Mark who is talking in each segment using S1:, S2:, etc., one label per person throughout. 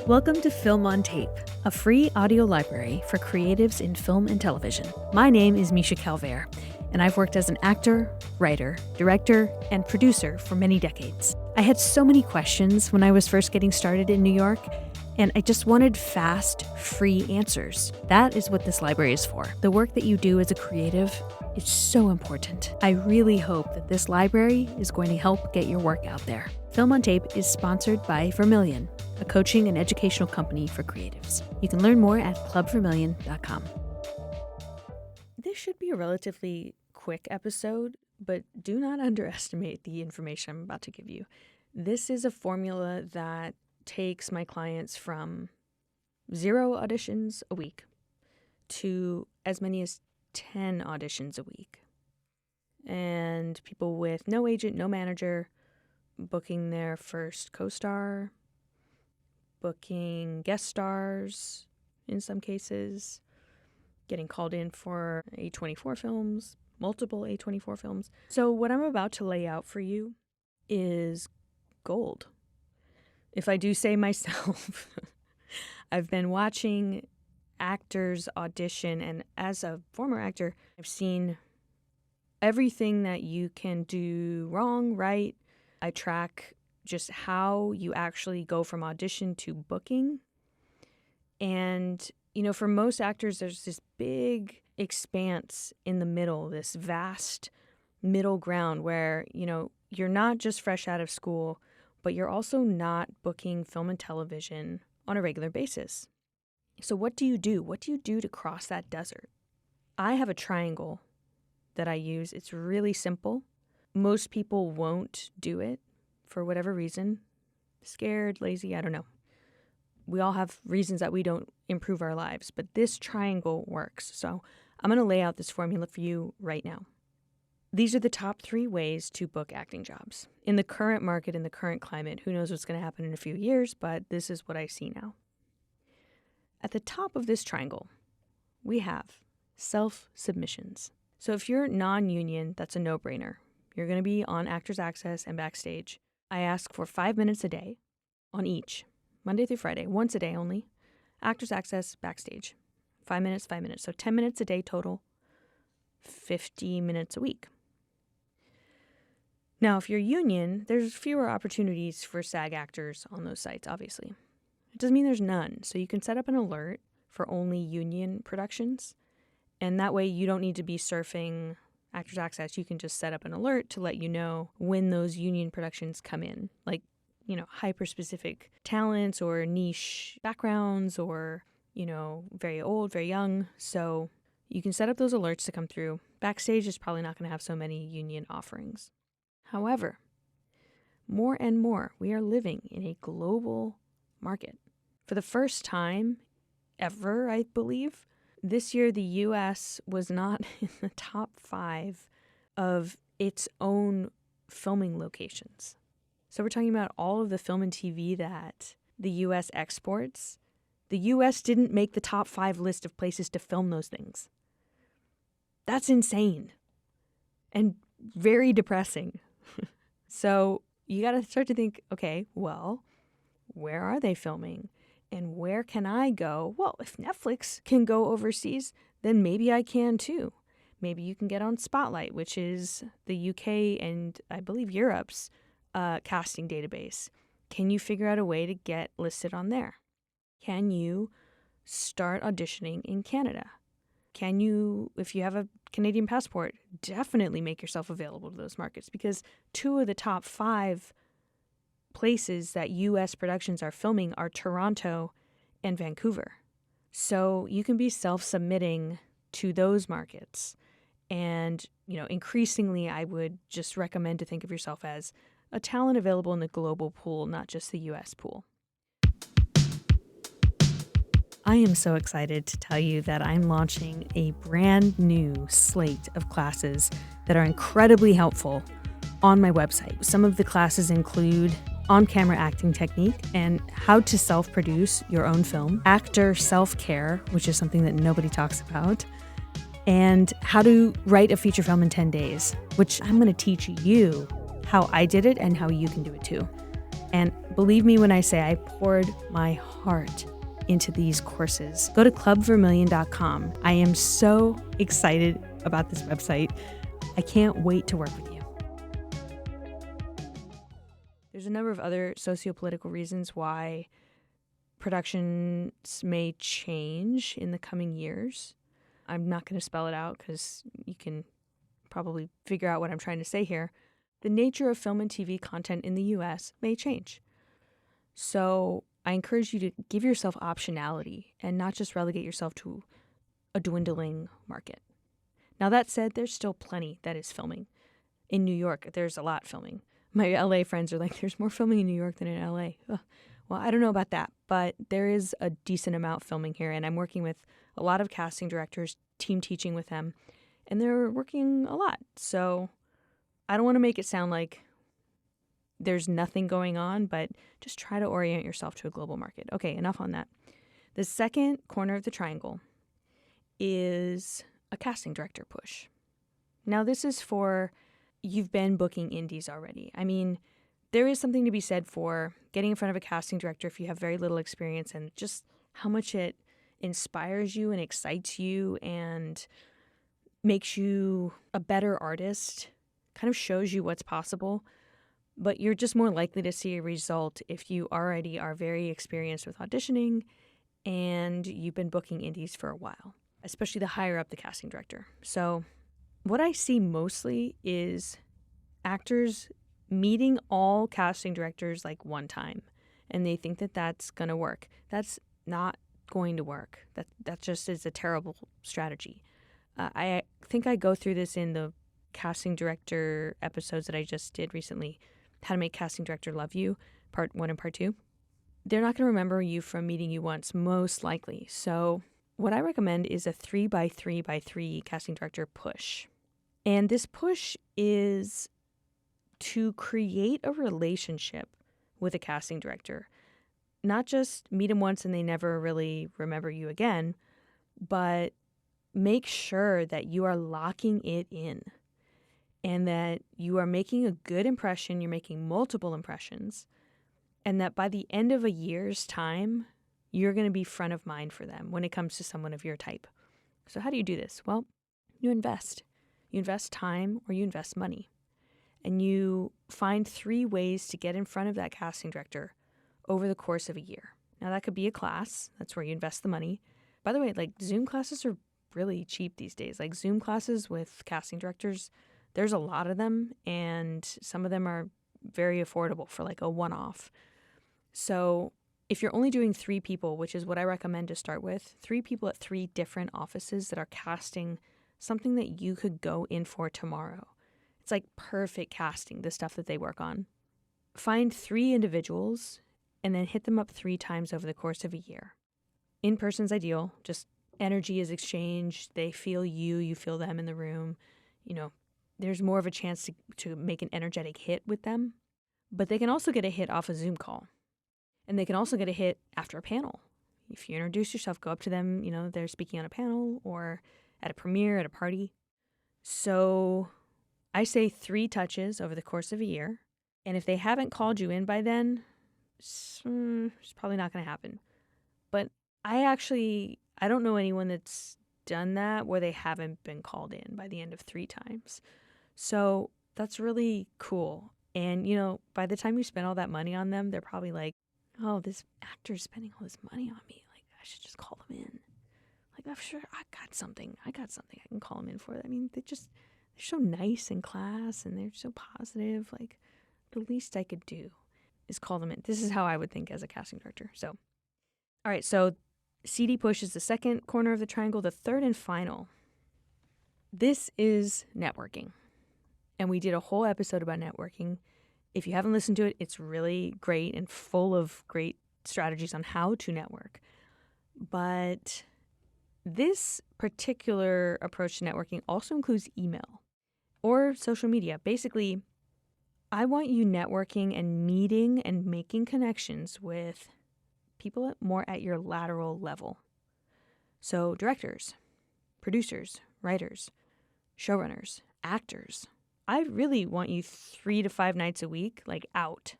S1: Welcome to Film on Tape, a free audio library for creatives in film and television. My name is Misha Calvert, and I've worked as an actor, writer, director, and producer for many decades. I had so many questions when I was first getting started in New York, and I just wanted fast, free answers. That is what this library is for. The work that you do as a creative is so important. I really hope that this library is going to help get your work out there. Film on Tape is sponsored by Vermilion, a coaching and educational company for creatives. You can learn more at clubvermilion.com. This should be a relatively quick episode, but do not underestimate the information I'm about to give you. This is a formula that takes my clients from 0 auditions a week to as many as 10 auditions a week. And people with no agent, no manager, booking their first co-star, booking guest stars in some cases, getting called in for A24 films, multiple A24 films. So what I'm about to lay out for you is gold. If I do say myself, I've been watching actors audition, and as a former actor, I've seen everything that you can do wrong, right. I track just how you actually go from audition to booking. And, for most actors, there's this big expanse in the middle, this vast middle ground where, you're not just fresh out of school, but you're also not booking film and television on a regular basis. So what do you do? What do you do to cross that desert? I have a triangle that I use. It's really simple. Most people won't do it for whatever reason. Scared, lazy, I don't know. We all have reasons that we don't improve our lives, but this triangle works. So I'm going to lay out this formula for you right now. These are the top 3 ways to book acting jobs. In the current market, in the current climate, who knows what's going to happen in a few years, but this is what I see now. At the top of this triangle, we have self-submissions. So if you're non-union, that's a no-brainer. You're going to be on Actors Access and Backstage. I ask for 5 minutes a day on each, Monday through Friday, once a day only. Actors Access, Backstage. 5 minutes, 5 minutes. So 10 minutes a day total, 50 minutes a week. Now, if you're union, there's fewer opportunities for SAG actors on those sites, obviously. It doesn't mean there's none. So you can set up an alert for only union productions. And that way you don't need to be surfing Actors Access. You can just set up an alert to let you know when those union productions come in. Like, hyper-specific talents or niche backgrounds or, very old, very young. So you can set up those alerts to come through. Backstage is probably not going to have so many union offerings. However, more and more, we are living in a global market. For the first time ever, I believe, this year the U.S. was not in the top 5 of its own filming locations. So we're talking about all of the film and TV that the U.S. exports. The U.S. didn't make the top 5 list of places to film those things. That's insane and very depressing. So you got to start to think, okay, well, where are they filming? And where can I go? Well, if Netflix can go overseas, then maybe I can too. Maybe you can get on Spotlight, which is the UK and I believe Europe's casting database. Can you figure out a way to get listed on there? Can you start auditioning in Canada? Can you, if you have a Canadian passport, definitely make yourself available to those markets? Because 2 of the top 5 places that U.S. productions are filming are Toronto and Vancouver. So you can be self-submitting to those markets. And, increasingly, I would just recommend to think of yourself as a talent available in the global pool, not just the U.S. pool. I am so excited to tell you that I'm launching a brand new slate of classes that are incredibly helpful on my website. Some of the classes include on-camera acting technique and how to self-produce your own film, actor self-care, which is something that nobody talks about, and how to write a feature film in 10 days, which I'm going to teach you how I did it and how you can do it too. And believe me when I say I poured my heart into these courses. Go to clubvermillion.com. I am so excited about this website. I can't wait to work with you. There's a number of other sociopolitical reasons why productions may change in the coming years. I'm not going to spell it out because you can probably figure out what I'm trying to say here. The nature of film and TV content in the US may change. So I encourage you to give yourself optionality and not just relegate yourself to a dwindling market. Now, that said, there's still plenty that is filming. In New York, there's a lot filming. My LA friends are like, there's more filming in New York than in LA. Ugh. Well, I don't know about that, but there is a decent amount filming here, and I'm working with a lot of casting directors, team teaching with them, and they're working a lot. So I don't want to make it sound like there's nothing going on, but just try to orient yourself to a global market. Okay, enough on that. The second corner of the triangle is a casting director push. Now, this is for you've been booking indies already. I mean, there is something to be said for getting in front of a casting director if you have very little experience and just how much it inspires you and excites you and makes you a better artist, kind of shows you what's possible. But you're just more likely to see a result if you already are very experienced with auditioning and you've been booking indies for a while, especially the higher up the casting director. So what I see mostly is actors meeting all casting directors like one time, and they think that that's going to work. That's not going to work. That just is a terrible strategy. I think I go through this in the casting director episodes that I just did recently, How to Make Casting Director Love You, part 1 and part 2. They're not going to remember you from meeting you once, most likely. So what I recommend is a 3x3x3 casting director push. And this push is to create a relationship with a casting director. Not just meet them once and they never really remember you again, but make sure that you are locking it in and that you are making a good impression, you're making multiple impressions, and that by the end of a year's time, you're going to be front of mind for them when it comes to someone of your type. So how do you do this? Well, you invest. You invest time or you invest money. And you find 3 ways to get in front of that casting director over the course of a year. Now, that could be a class. That's where you invest the money. By the way, like Zoom classes are really cheap these days. Like Zoom classes with casting directors, there's a lot of them, and some of them are very affordable for like a one-off. So if you're only doing 3 people, which is what I recommend to start with, 3 people at 3 different offices that are casting something that you could go in for tomorrow. It's like perfect casting, the stuff that they work on. Find 3 individuals and then hit them up 3 times over the course of a year. In person's ideal, just energy is exchanged. They feel you, you feel them in the room. You know, there's more of a chance to make an energetic hit with them. But they can also get a hit off a Zoom call. And they can also get a hit after a panel. If you introduce yourself, go up to them, you know, they're speaking on a panel or at a premiere, at a party. So I say 3 touches over the course of a year. And if they haven't called you in by then, it's probably not going to happen. But I don't know anyone that's done that where they haven't been called in by the end of 3 times. So that's really cool. And, you know, by the time you spend all that money on them, they're probably like, oh, this actor's spending all this money on me. Like, I should just call them in. Like, I'm sure I got something I can call them in for. I mean, they're so nice in class and they're so positive. Like, the least I could do is call them in. This is how I would think as a casting director. So, all right, so CD push is the second corner of the triangle. The third and final, this is networking. And we did a whole episode about networking. If you haven't listened to it, it's really great and full of great strategies on how to network. But this particular approach to networking also includes email or social media. Basically, I want you networking and meeting and making connections with people more at your lateral level. So directors, producers, writers, showrunners, actors. I really want you 3 to 5 nights a week, like out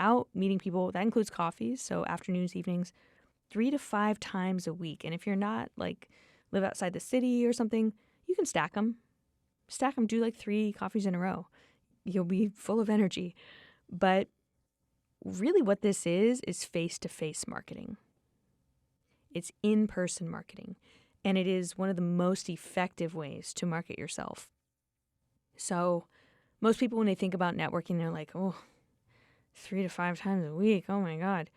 S1: out meeting people. That includes coffees, so afternoons, evenings, 3 to 5 times a week. And if you're not like live outside the city or something, you can stack them. Do like 3 coffees in a row. You'll be full of energy. But really what this is face-to-face marketing. It's in-person marketing. And it is one of the most effective ways to market yourself. So most people, when they think about networking, they're like, oh, 3 to 5 times a week. Oh my God.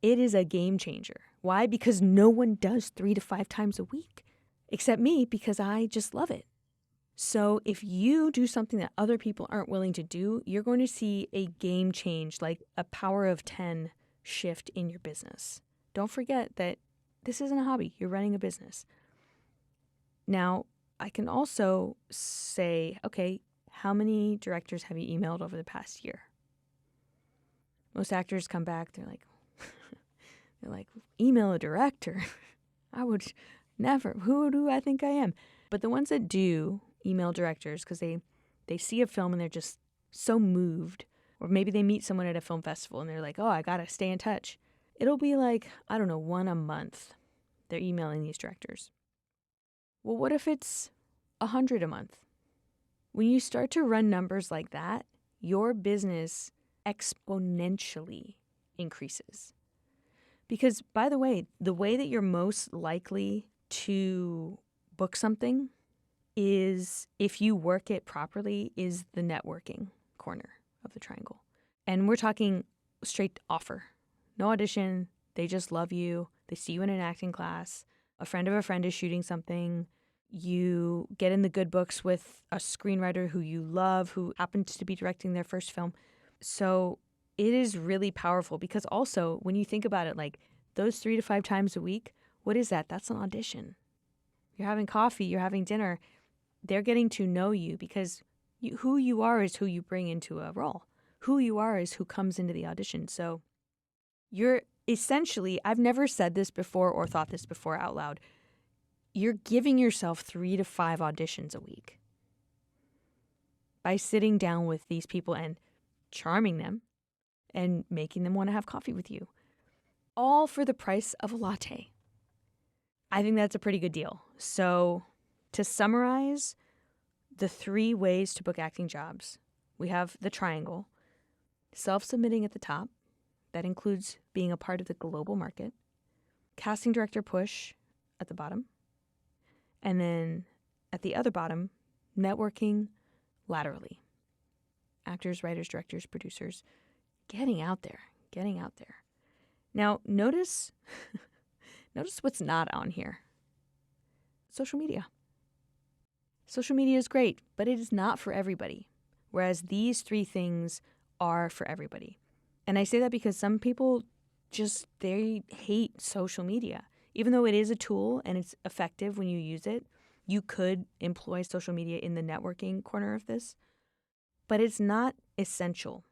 S1: It is a game changer. Why? Because no one does 3 to 5 times a week, except me, because I just love it. So if you do something that other people aren't willing to do, you're going to see a game change, like a power of 10 shift in your business. Don't forget that this isn't a hobby. You're running a business. Now, I can also say, okay, how many directors have you emailed over the past year? Most actors come back, they're like, email a director. I would never. Who do I think I am? But the ones that do email directors because they see a film and they're just so moved, or maybe they meet someone at a film festival and they're like, oh, I got to stay in touch. It'll be like, I don't know, 1 a month. They're emailing these directors. Well, what if it's 100 a month? When you start to run numbers like that, your business exponentially increases. Because, by the way that you're most likely to book something is, if you work it properly, is the networking corner of the triangle. And we're talking straight offer. No audition. They just love you. They see you in an acting class. A friend of a friend is shooting something. You get in the good books with a screenwriter who you love, who happens to be directing their first film. So it is really powerful, because also when you think about it, like those 3 to 5 times a week, what is that? That's an audition. You're having coffee, you're having dinner. They're getting to know you, because who you are is who you bring into a role. Who you are is who comes into the audition. So you're essentially, I've never said this before or thought this before out loud, you're giving yourself 3 to 5 auditions a week by sitting down with these people and charming them and making them want to have coffee with you, all for the price of a latte. I think that's a pretty good deal. So to summarize the 3 ways to book acting jobs, we have the triangle, self-submitting at the top. That includes being a part of the global market, casting director push at the bottom, and then at the other bottom, networking laterally. Actors, writers, directors, producers, getting out there. Now, notice what's not on here. Social media. Social media is great, but it is not for everybody, whereas these 3 things are for everybody. And I say that because some people they hate social media. Even though it is a tool and it's effective when you use it, you could employ social media in the networking corner of this, but it's not essential.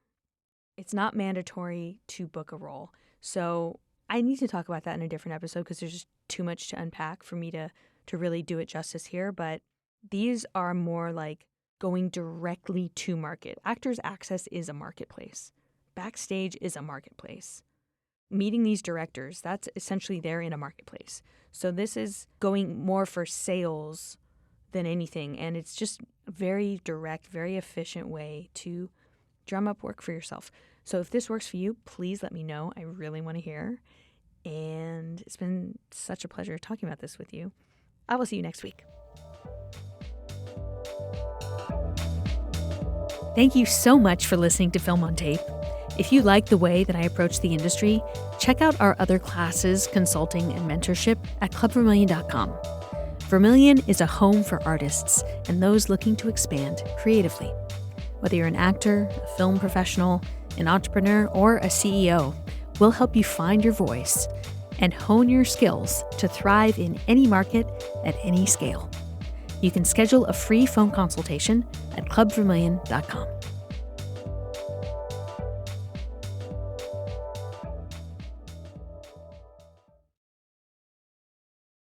S1: It's not mandatory to book a role. So I need to talk about that in a different episode, because there's just too much to unpack for me to really do it justice here. But these are more like going directly to market. Actors Access is a marketplace. Backstage is a marketplace. Meeting these directors, that's essentially they're in a marketplace. So this is going more for sales than anything. And it's just a very direct, very efficient way to drum up work for yourself. So if this works for you, please let me know. I really want to hear. And it's been such a pleasure talking about this with you. I will see you next week. Thank you so much for listening to Film on Tape. If you like the way that I approach the industry, check out our other classes, consulting, and mentorship at clubvermilion.com. Vermilion is a home for artists and those looking to expand creatively. Whether you're an actor, a film professional, an entrepreneur, or a CEO, we'll help you find your voice and hone your skills to thrive in any market at any scale. You can schedule a free phone consultation at clubvermilion.com.